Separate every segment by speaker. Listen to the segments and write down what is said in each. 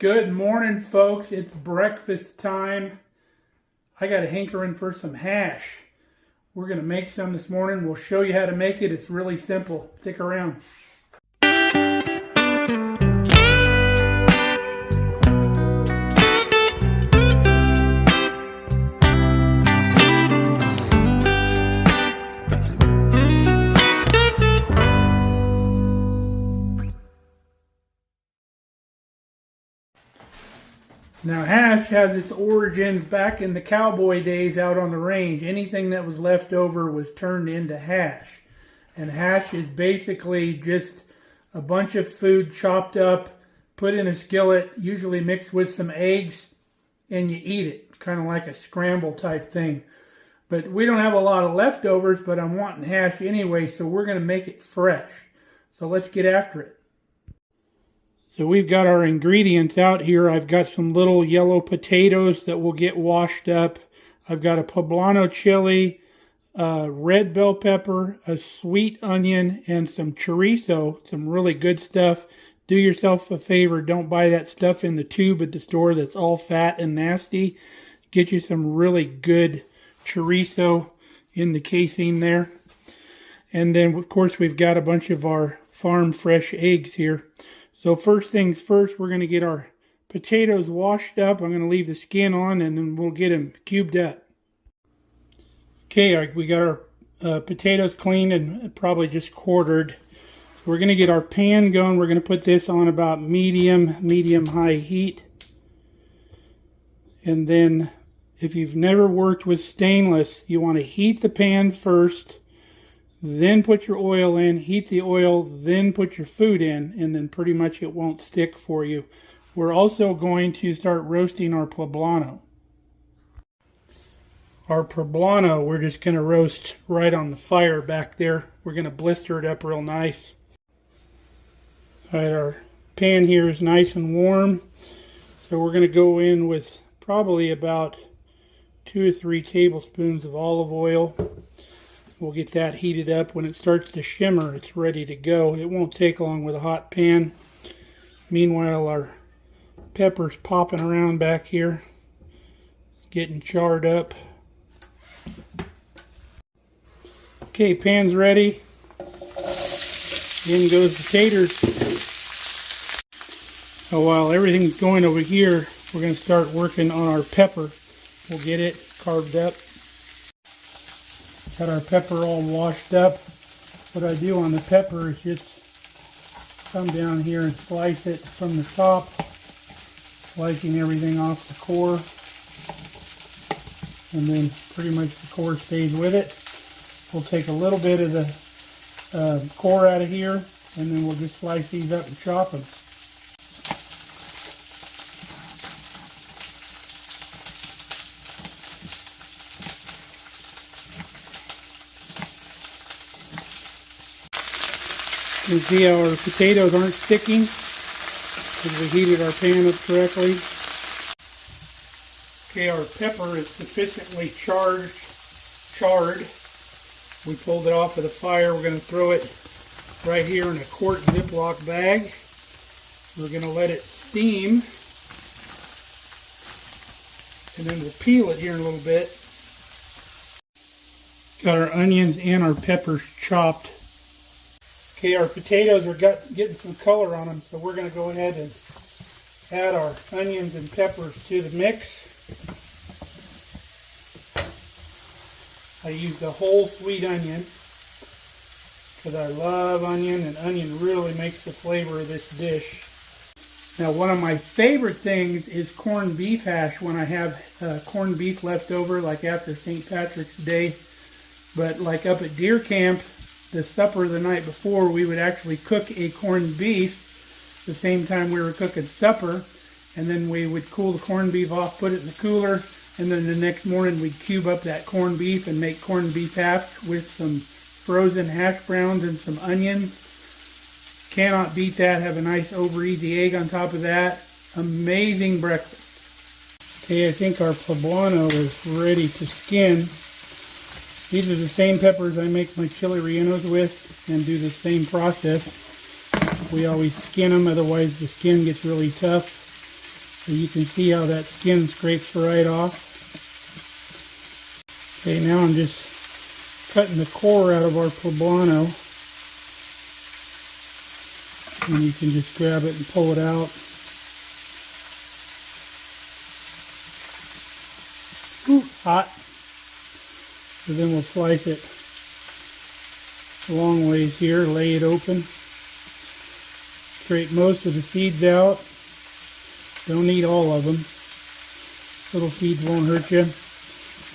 Speaker 1: Good morning, folks. It's breakfast time. I got a hankering for some hash. We're going to make some this morning. We'll show you how to make it. It's really simple. Stick around. Now, hash has its origins back in the cowboy days out on the range. Anything that was left over was turned into hash. And hash is basically just a bunch of food chopped up, put in a skillet, usually mixed with some eggs, and you eat it. It's kind of like a scramble type thing. But we don't have a lot of leftovers, but I'm wanting hash anyway, so we're going to make it fresh. So let's get after it. So we've got our ingredients out here. I've got some little yellow potatoes that will get washed up. I've got a poblano chili, a red bell pepper, a sweet onion, and some chorizo, some really good stuff. Do yourself a favor, don't buy that stuff in the tube at the store that's all fat and nasty. Get you some really good chorizo in the casing there. And then, of course, we've got a bunch of our farm fresh eggs here. So first things first, we're going to get our potatoes washed up. I'm going to leave the skin on and then we'll get them cubed up. Okay, we got our potatoes cleaned and probably just quartered. We're going to get our pan going. We're going to put this on about medium-high heat. And then if you've never worked with stainless, you want to heat the pan first. Then put your oil in, heat the oil, then put your food in, and then pretty much it won't stick for you. We're also going to start roasting our poblano. Our poblano, we're just going to roast right on the fire back there. We're going to blister it up real nice. All right, our pan here is nice and warm. So we're going to go in with probably about 2 or 3 tablespoons of olive oil. We'll get that heated up. When it starts to shimmer, it's ready to go. It won't take long with a hot pan. Meanwhile, our pepper's popping around back here, getting charred up. Okay, pan's ready. In goes the taters. So while everything's going over here, we're going to start working on our pepper. We'll get it carved up. Got our pepper all washed up. What I do on the pepper is just come down here and slice it from the top, slicing everything off the core, and then pretty much the core stays with it. We'll take a little bit of the core out of here, and then we'll just slice these up and chop them. You can see how our potatoes aren't sticking because we heated our pan up correctly. Okay, our pepper is sufficiently charred. We pulled it off of the fire. We're going to throw it right here in a quart Ziploc bag. We're going to let it steam. And then we'll peel it here in a little bit. Got our onions and our peppers chopped. Okay, our potatoes are getting some color on them, so we're going to go ahead and add our onions and peppers to the mix. I use the whole sweet onion because I love onion, and onion really makes the flavor of this dish. Now, one of my favorite things is corned beef hash when I have corned beef left over, like after St. Patrick's Day. But like up at deer camp, the supper the night before, we would actually cook a corned beef the same time we were cooking supper, and then we would cool the corned beef off, put it in the cooler, and then the next morning we'd cube up that corned beef and make corned beef hash with some frozen hash browns and some onions. Cannot beat that. Have a nice over easy egg on top of that. Amazing breakfast. Okay, I think our poblano is ready to skin. These are the same peppers I make my chili rellenos with and do the same process. We always skin them, otherwise the skin gets really tough. So you can see how that skin scrapes right off. Okay, now I'm just cutting the core out of our poblano. And you can just grab it and pull it out. Ooh, hot. So then we'll slice it a long ways here, lay it open. Scrape most of the seeds out. Don't eat all of them. Little seeds won't hurt you.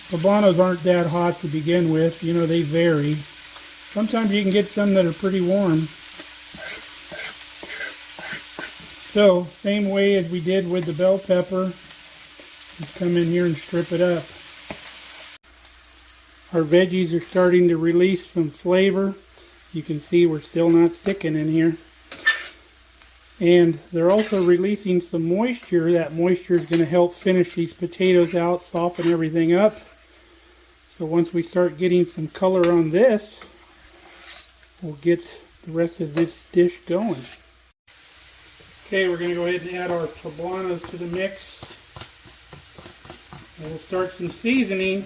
Speaker 1: Poblanos aren't that hot to begin with. You know, they vary. Sometimes you can get some that are pretty warm. So, same way as we did with the bell pepper, just come in here and strip it up. Our veggies are starting to release some flavor. You can see we're still not sticking in here. And they're also releasing some moisture. That moisture is going to help finish these potatoes out, soften everything up. So once we start getting some color on this, we'll get the rest of this dish going. Okay, we're going to go ahead and add our poblanos to the mix. And we'll start some seasoning.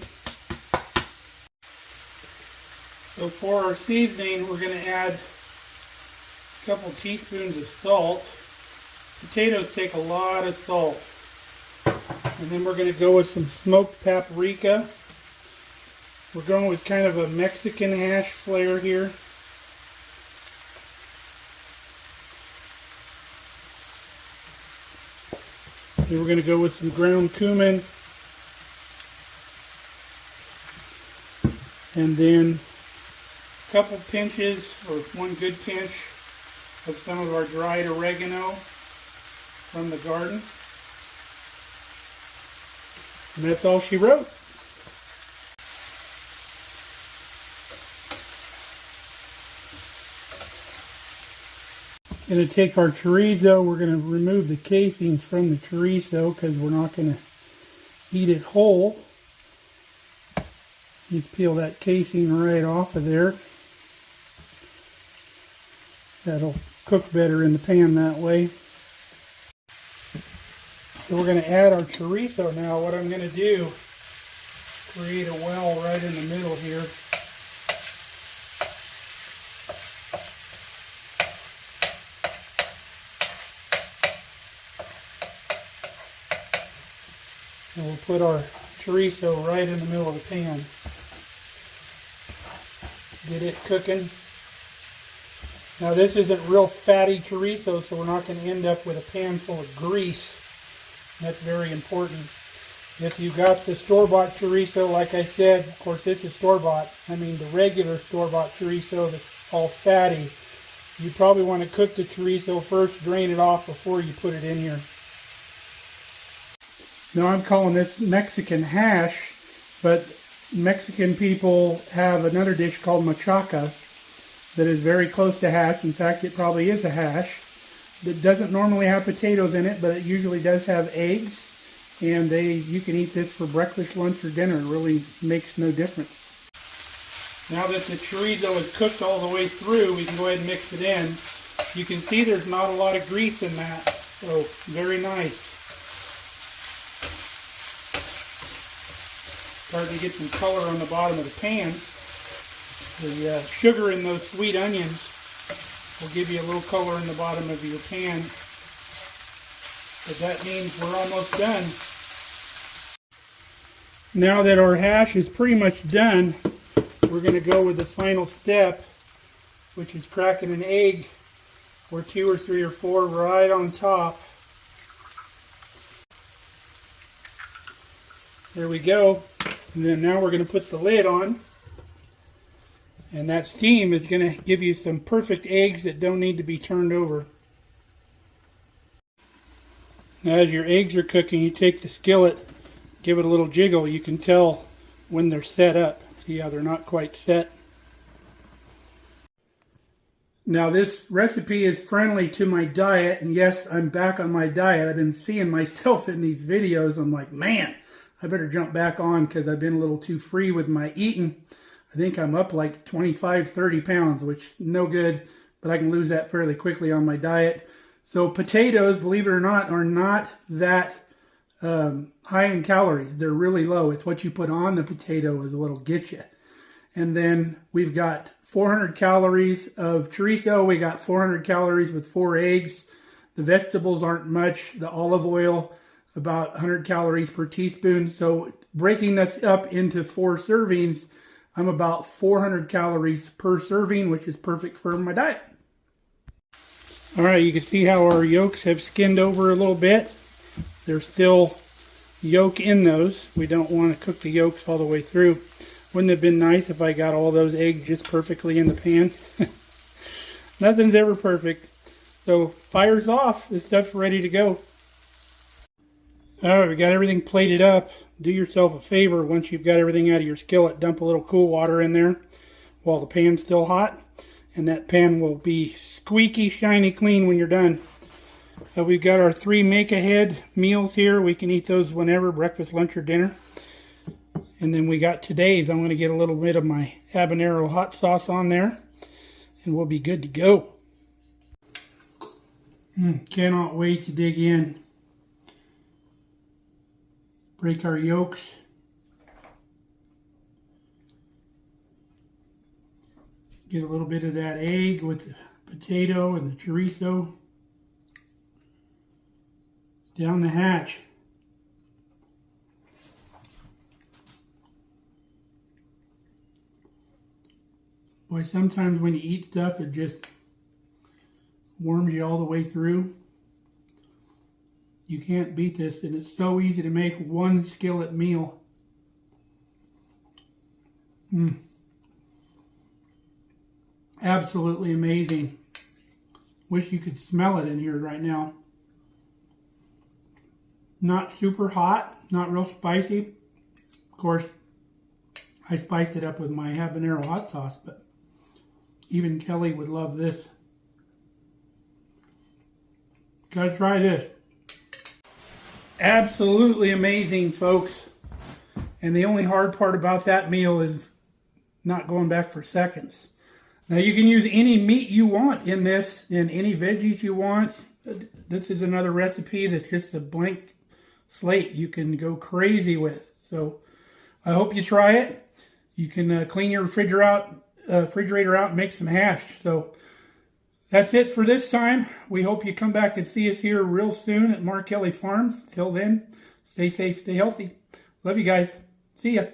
Speaker 1: So for our seasoning, we're going to add a couple teaspoons of salt. Potatoes take a lot of salt. And then we're going to go with some smoked paprika. We're going with kind of a Mexican hash flair here. Then we're going to go with some ground cumin. And then a couple pinches, or one good pinch, of some of our dried oregano from the garden. And that's all she wrote. Going to take our chorizo. We're going to remove the casings from the chorizo because we're not going to eat it whole. Just peel that casing right off of there. That'll cook better in the pan that way. So we're going to add our chorizo now. What I'm going to do, create a well right in the middle here. And we'll put our chorizo right in the middle of the pan. Get it cooking. Now this isn't real fatty chorizo, so we're not going to end up with a pan full of grease. That's very important. If you got the store-bought chorizo, like I said, of course this is store-bought, I mean the regular store-bought chorizo that's all fatty, you probably want to cook the chorizo first, drain it off before you put it in here. Now I'm calling this Mexican hash, but Mexican people have another dish called machaca that is very close to hash. In fact, it probably is a hash. That doesn't normally have potatoes in it, but it usually does have eggs. And you can eat this for breakfast, lunch, or dinner. It really makes no difference. Now that the chorizo is cooked all the way through, we can go ahead and mix it in. You can see there's not a lot of grease in that, so very nice. Starting to get some color on the bottom of the pan. The sugar in those sweet onions will give you a little color in the bottom of your pan. But that means we're almost done. Now that our hash is pretty much done, we're going to go with the final step, which is cracking an egg, or 2 or 3 or 4 right on top. There we go. And then now we're going to put the lid on. And that steam is going to give you some perfect eggs that don't need to be turned over. Now as your eggs are cooking, you take the skillet, give it a little jiggle. You can tell when they're set up. See how they're not quite set. Now this recipe is friendly to my diet, and yes, I'm back on my diet. I've been seeing myself in these videos. I'm like, man, I better jump back on because I've been a little too free with my eating. I think I'm up like 25, 30 pounds, which no good, but I can lose that fairly quickly on my diet. So potatoes, believe it or not, are not that high in calories. They're really low. It's what you put on the potato is what'll get you. And then we've got 400 calories of chorizo. We got 400 calories with 4 eggs. The vegetables aren't much. The olive oil, about 100 calories per teaspoon. So breaking this up into 4 servings, I'm about 400 calories per serving, which is perfect for my diet. All right, you can see how our yolks have skinned over a little bit. There's still yolk in those. We don't want to cook the yolks all the way through. Wouldn't it have been nice if I got all those eggs just perfectly in the pan? Nothing's ever perfect. So fire's off. This stuff's ready to go. All right, we got everything plated up. Do yourself a favor, once you've got everything out of your skillet, dump a little cool water in there while the pan's still hot. And that pan will be squeaky, shiny clean when you're done. We've got our 3 make-ahead meals here. We can eat those whenever, breakfast, lunch, or dinner. And then we got today's. I'm going to get a little bit of my habanero hot sauce on there. And we'll be good to go. Cannot wait to dig in. Break our yolks. Get a little bit of that egg with the potato and the chorizo. Down the hatch. Boy, sometimes when you eat stuff, it just warms you all the way through. You can't beat this, and it's so easy to make one skillet meal. Absolutely amazing. Wish you could smell it in here right now. Not super hot, not real spicy. Of course, I spiced it up with my habanero hot sauce, but even Kelly would love this. Gotta try this. Absolutely amazing, folks. And the only hard part about that meal is not going back for seconds. Now you can use any meat you want in this, and any veggies you want. This is another recipe that's just a blank slate you can go crazy with. So I hope you try it. You can clean your refrigerator out and make some hash. So that's it for this time. We hope you come back and see us here real soon at Mark Kelly Farms. Till then, stay safe, stay healthy. Love you guys. See ya.